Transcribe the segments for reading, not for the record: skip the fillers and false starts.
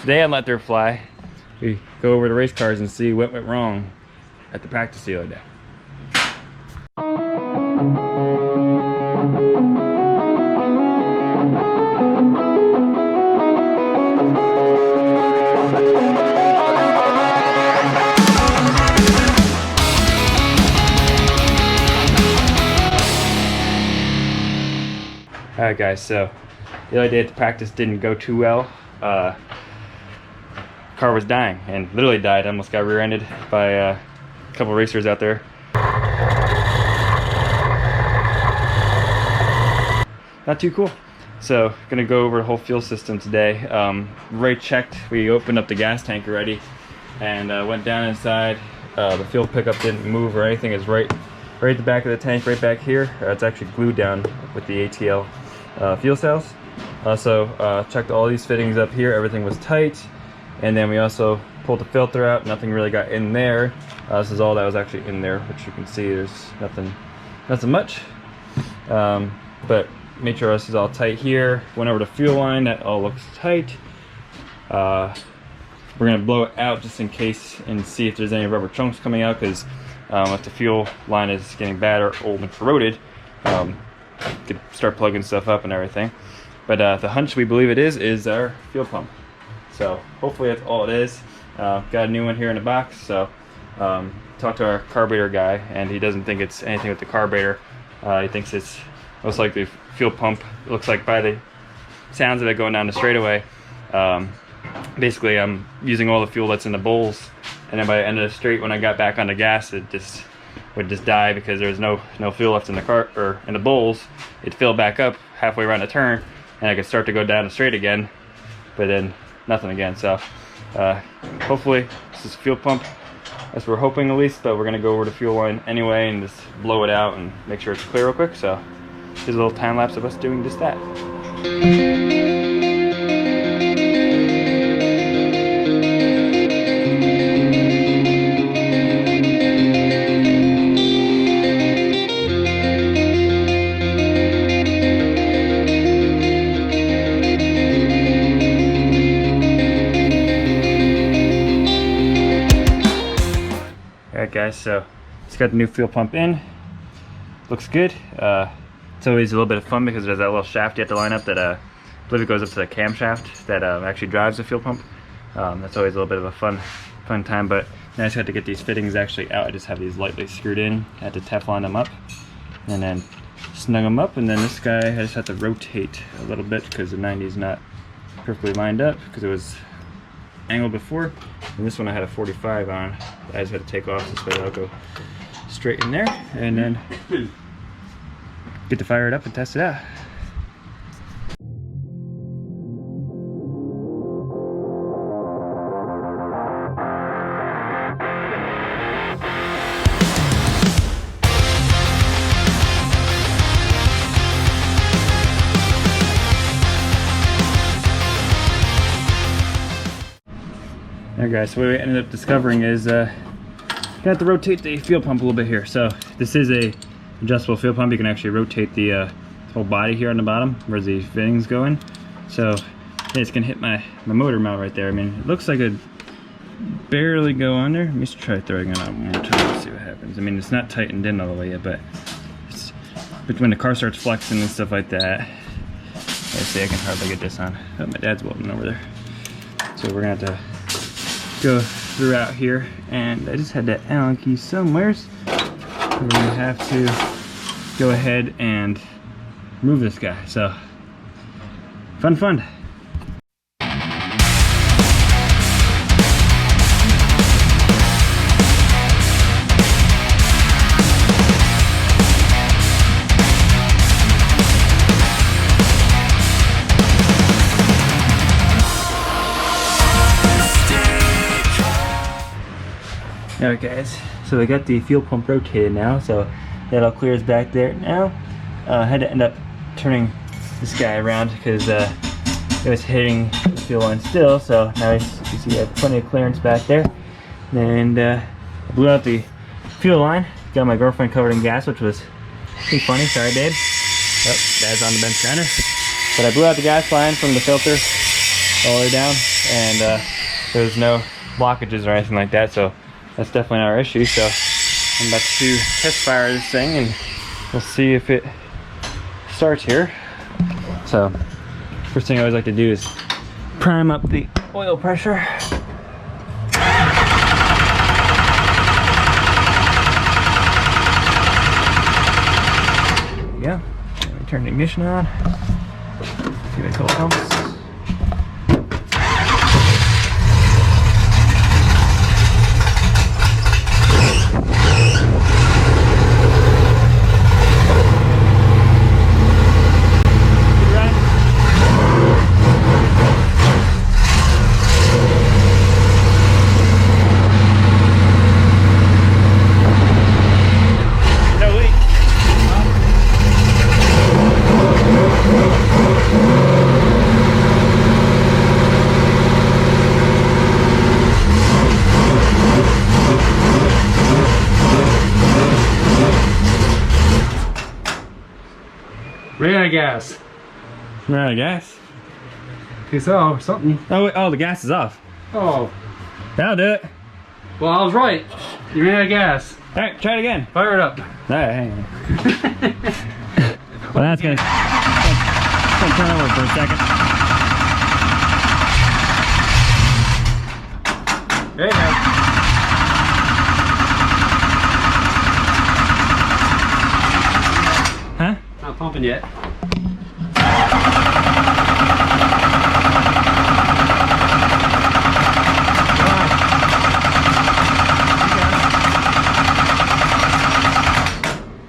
Today on Let There Fly, we go over to race cars and see what went wrong at the practice the other day. Alright guys, so the other day at the practice didn't go too well. Car was dying, and literally died. Almost got rear-ended by a couple racers out there. Not too cool. So gonna go over the whole fuel system today. Ray checked, we opened up the gas tank already and went down inside. The fuel pickup didn't move or anything. It's right at the back of the tank, right back here. It's actually glued down with the ATL fuel cells. Also checked all these fittings up here, everything was tight. And then we also pulled the filter out, nothing really got in there. This is all that was actually in there, which you can see there's nothing much. But made sure this is all tight here. Went over the fuel line, that all looks tight. We're gonna blow it out just in case and see if there's any rubber chunks coming out, because if the fuel line is getting bad or old and corroded, could start plugging stuff up and everything. But the hunch we believe it is our fuel pump. So hopefully that's all it is. Got a new one here in the box. So talked to our carburetor guy, and he doesn't think it's anything with the carburetor. He thinks it's most likely fuel pump. It looks like by the sounds of it going down the straightaway. Basically, I'm using all the fuel that's in the bowls, and then by the end of the straight, when I got back on the gas, it just would just die because there was no fuel left in the car or in the bowls. It filled back up halfway around the turn, and I could start to go down the straight again, but then nothing again. So hopefully this is a fuel pump. That's what we're hoping at least, but we're gonna go over the fuel line anyway and just blow it out and make sure it's clear real quick. So here's a little time lapse of us doing just that. Alright guys, so just got the new fuel pump in. Looks good. It's always a little bit of fun because there's that little shaft you have to line up that I believe it goes up to the camshaft that actually drives the fuel pump. That's always a little bit of a fun time, but now I just have to get these fittings actually out. I just have these lightly screwed in. I had to Teflon them up and then snug them up, and then this guy I just have to rotate a little bit because the 90 is not perfectly lined up because it was angled before, and this one I had a 45 on. I just had to take off this way that'll go straight in there, and then get to fire it up and test it out. Alright guys, so what we ended up discovering is you have to rotate the fuel pump a little bit here. So this is a adjustable fuel pump. You can actually rotate the whole body here on the bottom where the fittings go in. So yeah, it's gonna hit my motor mount right there. I mean, it looks like it barely go on there. Let me just try throwing it on one more time to see what happens. I mean, it's not tightened in all the way yet, but when the car starts flexing and stuff like that, let's see, I can hardly get this on. Oh, my dad's welding over there. So we're gonna have to go throughout here, and I just had that Allen key somewhere. We're gonna have to go ahead and move this guy. So fun. Alright guys, so I got the fuel pump rotated now, so that all clears back there now. I had to end up turning this guy around because it was hitting the fuel line still, so now you see I have plenty of clearance back there. And I blew out the fuel line, got my girlfriend covered in gas, which was pretty funny. Sorry babe. Oh, Dad's on the bench grinder. But I blew out the gas line from the filter all the way down, and there's no blockages or anything like that, so that's definitely not our issue. So I'm about to test fire this thing and we'll see if it starts here. So first thing I always like to do is prime up the oil pressure. There we go. Let me turn the ignition on. See what it pumps. Ran out of gas. Ran out of gas? Okay, so something. Oh, wait, oh, the gas is off. Oh. That'll do it. Well, I was right. You ran out of gas. All right, try it again. Fire it up. All right, hang on. Well, that's gonna turn over for a second. There you go. Huh? Not pumping yet.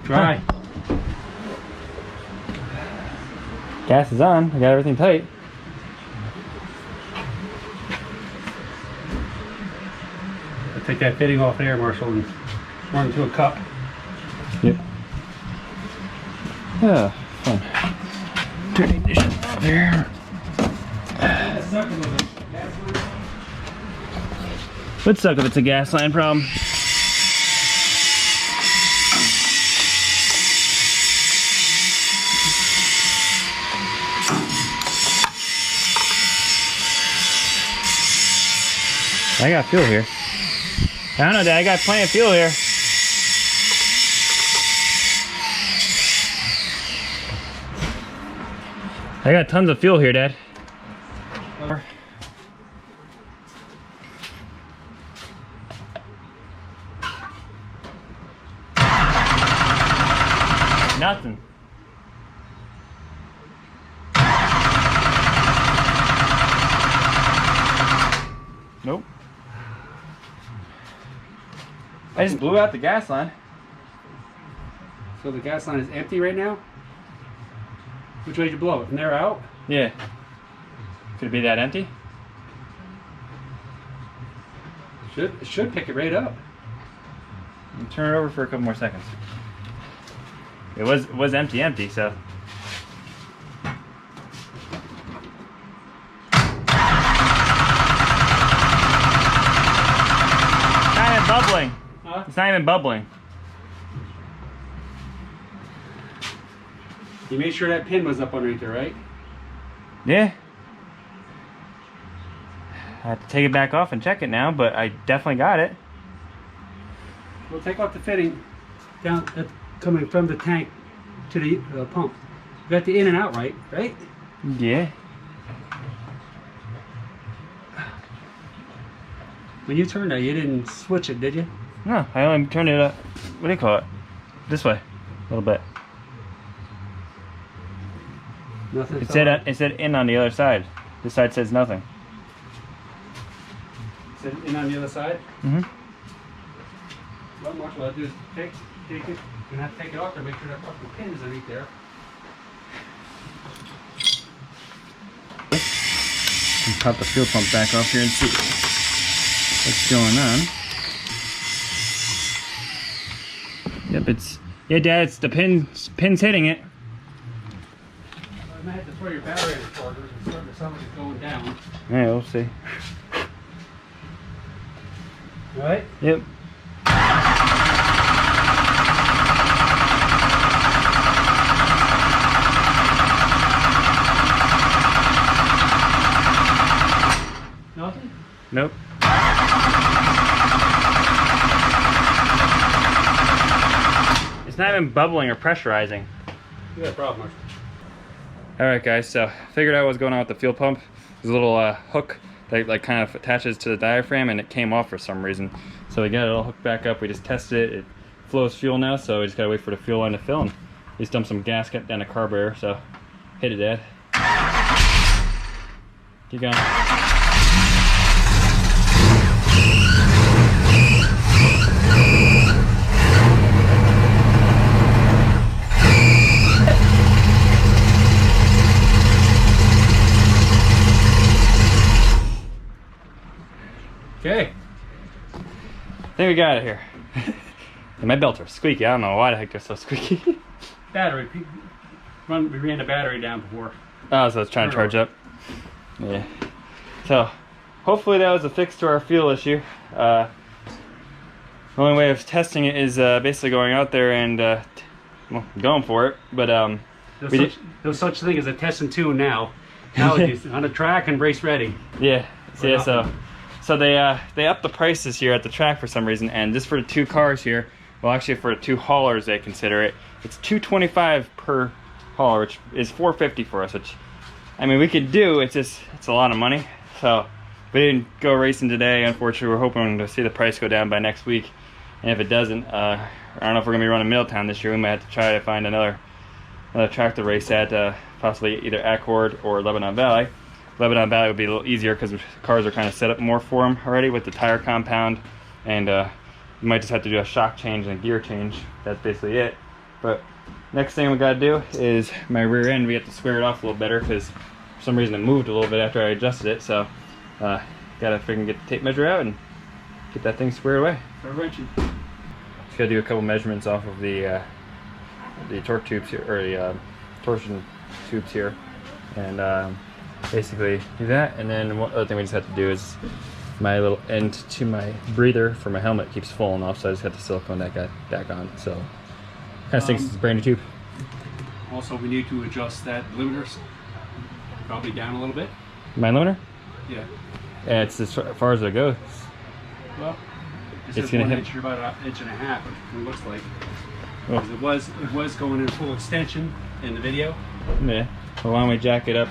Dry. Gas is on. I got everything tight. I'll take that fitting off there, Marshall, and run into a cup. Yep. Yeah, fun. Turn the ignition off here. Would suck if it's a gas line problem. I got fuel here. I don't know, Dad. I got plenty of fuel here. I got tons of fuel here, Dad. Nothing. Nope. I just blew out the gas line. So the gas line is empty right now? Which way did you blow it? From there out? Yeah. Could it be that empty? It should pick it right up. Turn it over for a couple more seconds. It was empty, so. Not even bubbling. Huh? It's not even bubbling. You made sure that pin was up underneath there, right? Yeah. I have to take it back off and check it now, but I definitely got it. We'll take off the fitting down coming from the tank to the pump. You got the in and out right? Yeah. When you turned that, you didn't switch it, did you? No, I only turned it up. What do you call it? This way, a little bit. Nothing. It said in on the other side. This side says nothing. Is it in on the other side? Mm-hmm. What Marshall, I'll do is take it. You're gonna have to take it off there, make sure that fucking pin is underneath there. Let's pop the fuel pump back off here and see what's going on. Yep, yeah, Dad, it's the pin's hitting it. I might have to throw your battery in the quarters and something is going down. Yeah, we'll see. All right? Yep. Nothing? Nope. It's not even bubbling or pressurizing. You got a problem, Mark. Alright guys, so figured out what's going on with the fuel pump. There's a little hook that like kind of attaches to the diaphragm and it came off for some reason. So we got it all hooked back up, we just tested it. It flows fuel now, so we just gotta wait for the fuel line to fill, and we just dumped some gasket down the carburetor, so hit it, Dad. Keep going. Okay. I think we got it here. And my belts are squeaky. I don't know why the heck they're so squeaky. Battery. We ran the battery down before. Oh, so it's trying to charge up. Yeah. So, hopefully that was a fix to our fuel issue. The only way of testing it is basically going out there and well, going for it. But there's such thing as a test and tune now. Nowadays, on a track and race ready. Yeah. So they upped the prices here at the track for some reason, and just for the 2 cars here, well actually for the 2 haulers they consider it, it's $225 per hauler, which is $450 for us, which I mean we could do, it's a lot of money. So we didn't go racing today, unfortunately. We're hoping to see the price go down by next week, and if it doesn't, I don't know if we're gonna be running Middletown this year. We might have to try to find another track to race at, possibly either Accord or Lebanon Valley. Lebanon Valley would be a little easier because the cars are kind of set up more for them already with the tire compound, and you might just have to do a shock change and a gear change. That's basically it. But next thing we got to do is my rear end. We have to square it off a little better because for some reason it moved a little bit after I adjusted it. So got to freaking get the tape measure out and get that thing squared away. Just got to do a couple measurements off of the torque tubes here, or the torsion tubes here, and basically do that. And then one other thing we just have to do is my little end to my breather for my helmet keeps falling off, so I just have to silicone that guy back on. So kind of stinks. It's a brand new tube. Also, we need to adjust that limiters probably down a little bit. My limiter? Yeah. Yeah, it's as far as it goes. Well, It's gonna hit. inch, about 1.5 inches, it looks like. Oh. It was going in full extension in the video. Yeah. Well, why don't we jack it up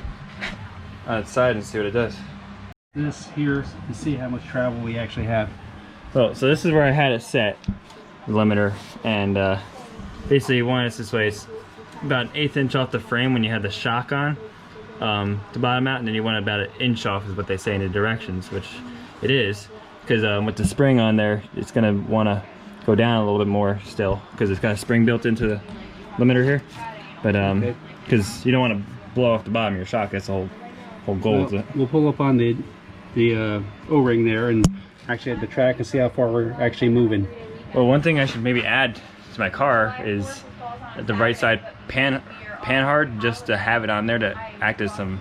on its side and see what it does? This here to see how much travel we actually have. Well, so this is where I had it set, the limiter, and basically you want it this way. It's about 1/8 inch off the frame when you have the shock on to bottom out, and then you want it about 1 inch off is what they say in the directions, which it is, because with the spring on there, it's gonna want to go down a little bit more still, because it's got a spring built into the limiter here. But because you don't want to blow off the bottom of your shock. That's the whole goal. Well, we'll pull up on the O-ring there and actually at the track and see how far we're actually moving. Well, one thing I should maybe add to my car is the right side pan hard, just to have it on there to act as some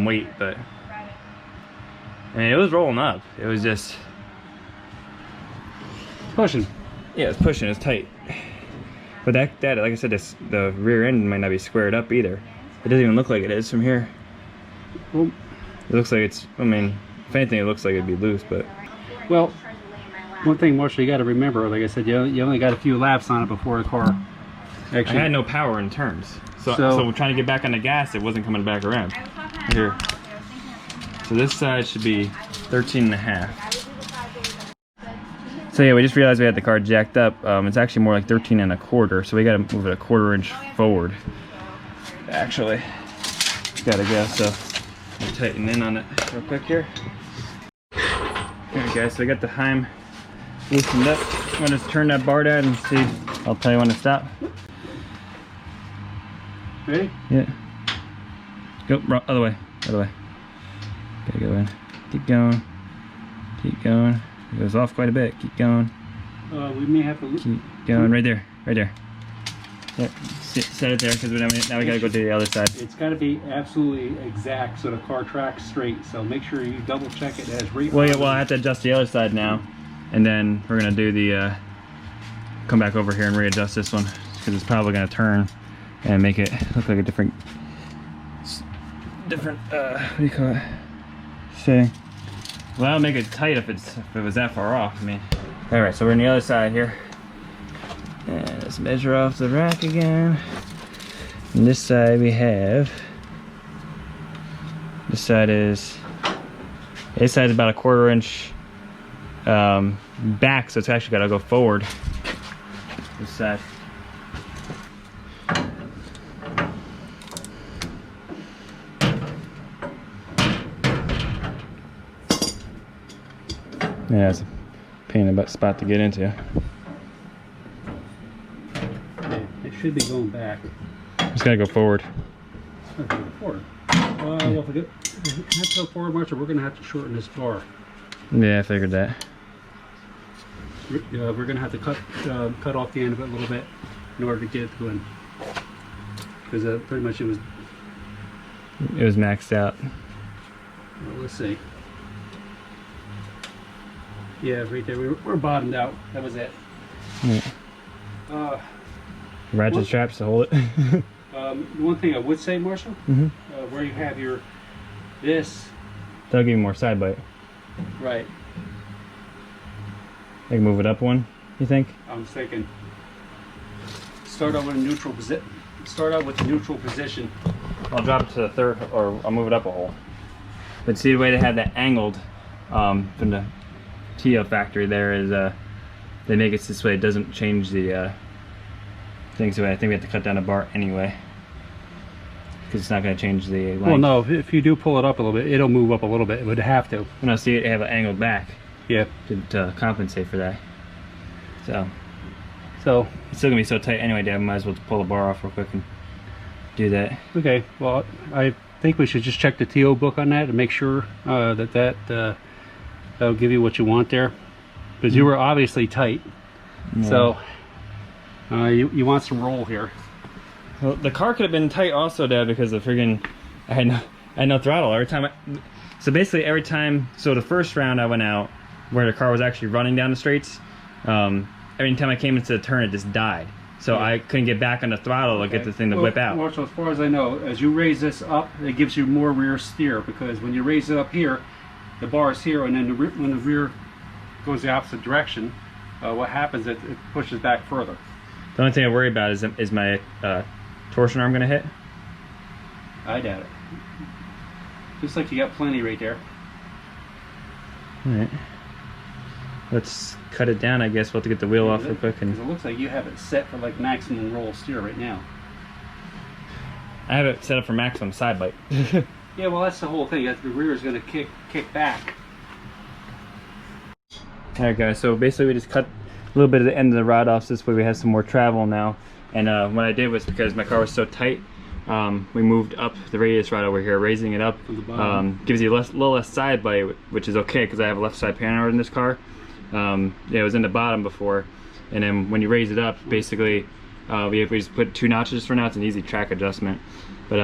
weight. But I mean, it was rolling up. It was just pushing. Yeah, it's pushing. It's tight. But that like I said, the rear end might not be squared up either. It doesn't even look like it is from here. Well, it looks like it's, I mean, if anything, it looks like it'd be loose, but. Well, one thing, Marshall, you got to remember, like I said, you only got a few laps on it before the car actually. I had no power in turns. So we're trying to get back on the gas, it wasn't coming back around. Here. So this side should be 13.5. So yeah, we just realized we had the car jacked up. It's actually more like 13.25, so we got to move it 1/4 inch forward. Actually, gotta go. So I'll tighten in on it real quick here. Okay, guys. So we got the Heim loosened up. I'm gonna just turn that bar down and see. I'll tell you when to stop. Ready? Yeah. Go other way. Other way. Gotta go in. Keep going. Keep going. It goes off quite a bit. Keep going. We may have to keep going. Right there. Right there. Yep. Set it there, because now we gotta go to the other side. It's got to be absolutely exact so the car tracks straight. So make sure you double check it as right. Well, yeah, well, I have to adjust the other side now, and then we're gonna do the come back over here and readjust this one, because it's probably gonna turn and make it look like a different what do you call it? Setting. Well, that'll make it tight if it was that far off. I mean, all right. So we're on the other side here, and let's measure off the rack again. And this side we have. This side is. This side is about a 1/4 inch back, so it's actually got to go forward. This side. Yeah, it's a pain in the butt spot to get into. Yeah, it should be going back. It's gotta go forward. It's gotta go forward. Well, if we have to go forward much, or we're gonna have to shorten this bar. Yeah, I figured that. We're gonna have to cut off the end of it a little bit in order to get it going. Because pretty much it was maxed out. Well, let's see. Yeah, right there. We're bottomed out. That was it. Yeah. Ratchet straps to hold it. One thing I would say, Marshall, where you have this. That'll give you more side bite. Right. I can move it up one, you think? I'm thinking. Start out with a neutral position. Start out with the neutral position. I'll drop it to the third, or I'll move it up a hole. But see, the way they have that angled from the TO factory there is they make it this way. It doesn't change the thing. So I think we have to cut down a bar anyway, because it's not going to change the length. Well, no. If you do pull it up a little bit, it'll move up a little bit. It would have to. No, see, it have an angled back. Yeah. To compensate for that. So it's still gonna be so tight anyway, Dad. We might as well pull the bar off real quick and do that. Okay. Well, I think we should just check the TO book on that and make sure that'll give you what you want there, because you were obviously tight. Yeah. So you want some roll here. Well, the car could have been tight also, Dad, because the friggin' I had no throttle every time. So basically every time. So the first round I went out where the car was actually running down the straights. Every time I came into the turn, it just died. So I couldn't get back on the throttle to get the thing to whip out. Well, so as far as I know, as you raise this up, it gives you more rear steer, because when you raise it up here, the bar is here, and then when the rear goes the opposite direction, what happens is it pushes back further. The only thing I worry about is my torsion arm gonna hit. I doubt it. Looks like you got plenty right there. Alright. Let's cut it down, I guess. We'll have to get the wheel off real quick. Because it looks like you have it set for like maximum roll steer right now. I have it set up for maximum side bite. Yeah, well, that's the whole thing. The rear is going to kick back. Alright guys, so basically we just cut a little bit of the end of the rod off, so this way we have some more travel now. And what I did was, because my car was so tight, we moved up the radius rod over here, raising it up. Gives you a little less side bite, which is okay, because I have a left side panel in this car. Yeah, it was in the bottom before, and then when you raise it up, basically we just put 2 notches for now. It's an easy track adjustment, but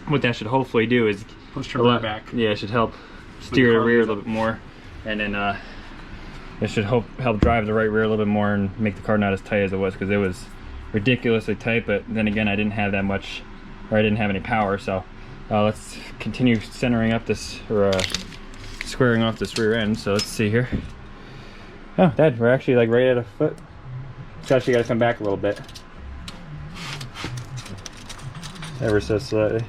what that should hopefully do is push your rear back. Yeah, it should help steer the rear a little bit more, and then it should help drive the right rear a little bit more and make the car not as tight as it was, because it was ridiculously tight. But then again, I didn't have that much, or I didn't have any power. So let's continue centering up this, or squaring off this rear end. So let's see here. Oh, Dad, we're actually like right at a foot. It's actually got to come back a little bit, ever so slightly.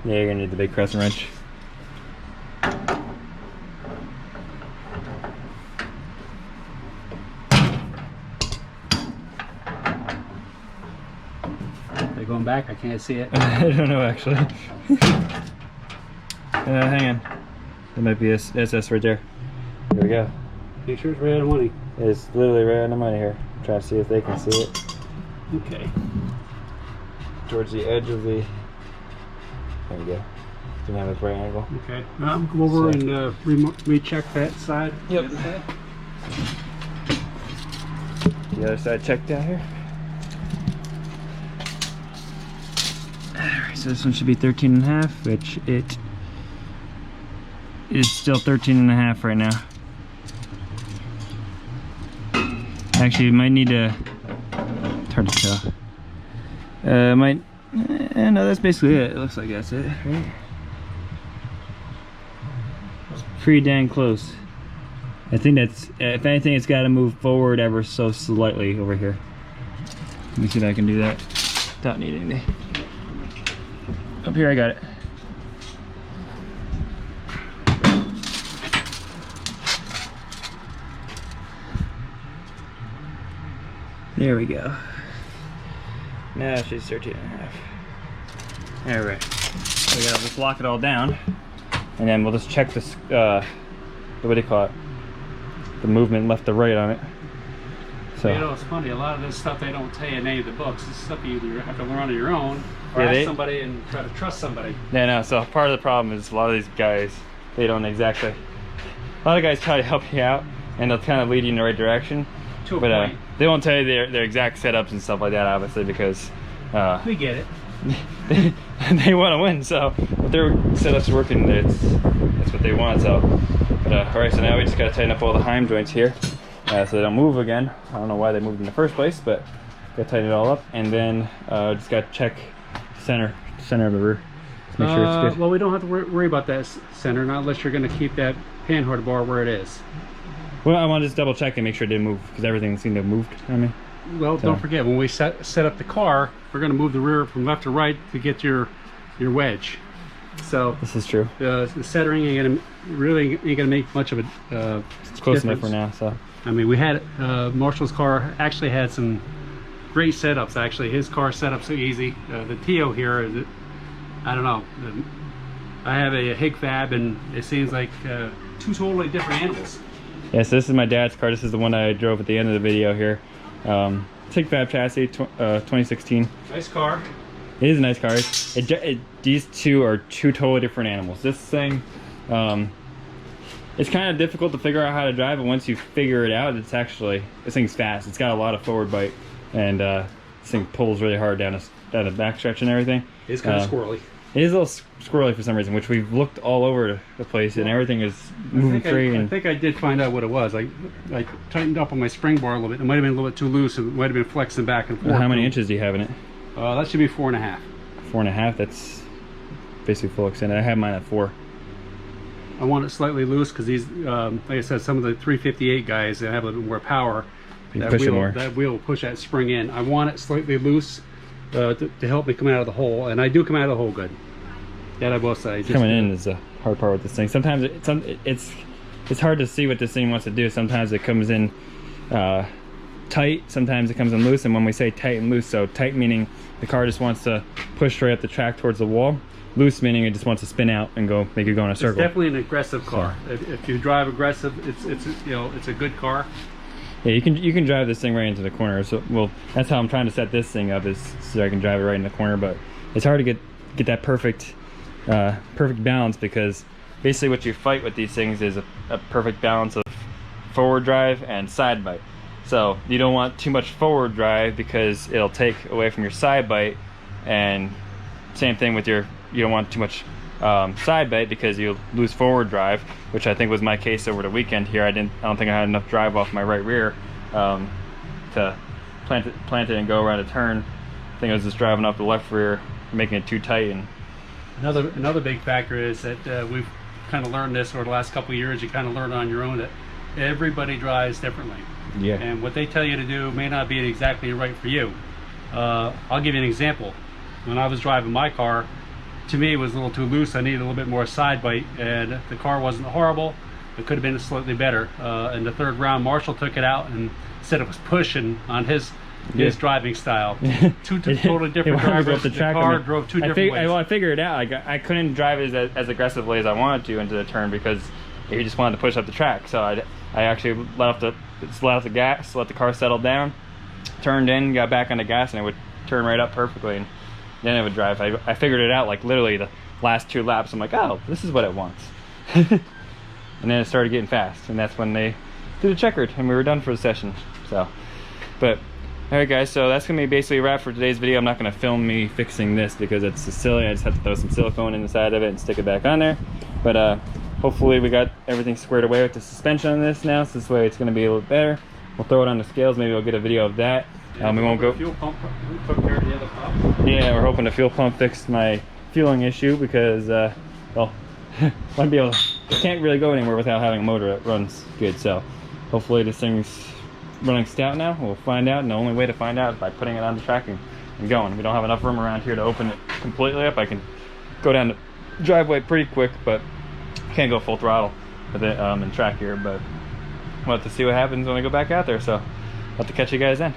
Yeah, you're gonna need the big crescent wrench. They're going back. I can't see it. I don't know actually. Hang on. There might be a SS right there. Here we go. Make sure it's right on the money. It's literally right on the money here. I'm trying to see if they can see it. Okay. Towards the edge of the. There we go. Didn't have a right angle. Okay. Go over and recheck that side. Yep. The other side checked out here. Alright, so this one should be 13.5, which it is still 13.5 right now. Actually, you might need to. It's hard to tell. Might No, that's basically it. It looks like that's it, right? It's pretty dang close. I think that's, if anything, it's got to move forward ever so slightly over here. Let me see if I can do that without needing to. Up here, I got it. There we go. Now she's 13 and a half. All right. So we gotta just lock it all down, and then we'll just check this. What do you call it? The movement left to right on it. So you know, it's funny. A lot of this stuff they don't tell you in any of the books. This stuff you either have to learn on your own, or ask somebody and try to trust somebody. Yeah, no. So part of the problem is a lot of these guys, they don't exactly. A lot of guys try to help you out, and they'll kind of lead you in the right direction. To a point. They won't tell you their exact setups and stuff like that, obviously, because we get it. they want to win. So if their setup's working, that's what they want. So, but all right. So now we just gotta tighten up all the heim joints here, so they don't move again. I don't know why they moved in the first place, but gotta tighten it all up, and then just gotta check center of the rear. Make sure it's good. Well, we don't have to worry about that center, not unless you're going to keep that panhard bar where it is. Well, I want to just double check and make sure it didn't move, because everything seemed to have moved. I mean, well, so. Don't forget, when we set up the car, we're going to move the rear from left to right to get your wedge. So this is true. The centering ain't gonna make much of a it's close difference. enough for now. So I mean, we had Marshall's car actually had some great setups. Actually, his car set up so easy. The Tio here is, I don't know. I have a Hig Fab, and it seems like two totally different animals. yeah, so this is my dad's car. This is the one I drove at the end of the video here. Hig Fab chassis, 2016. Nice car. It is a nice car. These two are two totally different animals. This thing, it's kind of difficult to figure out how to drive, but once you figure it out, this thing's fast. It's got a lot of forward bite, and this thing pulls really hard down the backstretch and everything. It's kind of squirrely. It is a little squirrely for some reason, which we've looked all over the place, and everything is moving free. I think I did find out what it was. I tightened up on my spring bar a little bit. It might have been a little bit too loose. It might have been flexing back and forth. How many inches do you have in it? That should be 4.5. 4.5. That's basically full extent. I have mine at 4. I want it slightly loose because these, like I said, some of the 358 guys that have a little bit more power. You push it more. That wheel will push that spring in. I want it slightly loose to help me come out of the hole, and I do come out of the hole good. That I will say. Coming in is the hard part with this thing. Sometimes it's hard to see what this thing wants to do. Sometimes it comes in tight, sometimes it comes in loose, and when we say tight and loose, so tight meaning the car just wants to push straight up the track towards the wall, loose meaning it just wants to spin out and make it go in a circle. It's definitely an aggressive car. If you drive aggressive, it's a good car. Yeah, you can drive this thing right into the corner. So well, that's how I'm trying to set this thing up, is so I can drive it right in the corner. But it's hard to get that perfect balance, because basically what you fight with these things is a perfect balance of forward drive and side bite. So you don't want too much forward drive because it'll take away from your side bite, and same thing with you don't want too much side bite because you'll lose forward drive, which I think was my case over the weekend here. I don't think I had enough drive off my right rear to plant it and go around a turn. I think I was just driving up the left rear, making it too tight. And another big factor is that we've kind of learned this over the last couple of years. You kind of learn on your own that everybody drives differently. Yeah. And what they tell you to do may not be exactly right for you. I'll give you an example. When I was driving my car, to me it was a little too loose. I needed a little bit more side bite, and the car wasn't horrible. It could have been slightly better. In the third round, Marshall took it out and said it was pushing on his driving style. Two totally different drivers. The car drove two different ways. Well, I figured it out. I couldn't drive it as aggressively as I wanted to into the turn because he just wanted to push up the track. So I actually let off the gas, let the car settle down, turned in, got back on the gas, and it would turn right up perfectly, and then it would drive. I figured it out like literally the last 2 laps. I'm like, oh, this is what it wants. And then it started getting fast, and that's when they did a checkered, and we were done for the session. So, but all right, guys. So that's gonna be basically a wrap for today's video. I'm not gonna film me fixing this because it's silly. I just have to throw some silicone in the side of it and stick it back on there. But hopefully we got everything squared away with the suspension on this now, so this way it's gonna be a little better. We'll throw it on the scales. Maybe we'll get a video of that. We won't go. Fuel pump took care of the other the pump? Yeah, we're hoping the fuel pump fixed my fueling issue because, well, won't be able to, can't really go anywhere without having a motor that runs good. So hopefully this thing's running stout now. We'll find out, and the only way to find out is by putting it on the tracking and going. We don't have enough room around here to open it completely up. I can go down the driveway pretty quick, but can't go full throttle with it and track here. But we'll have to see what happens when I go back out there. So I'll have to catch you guys then.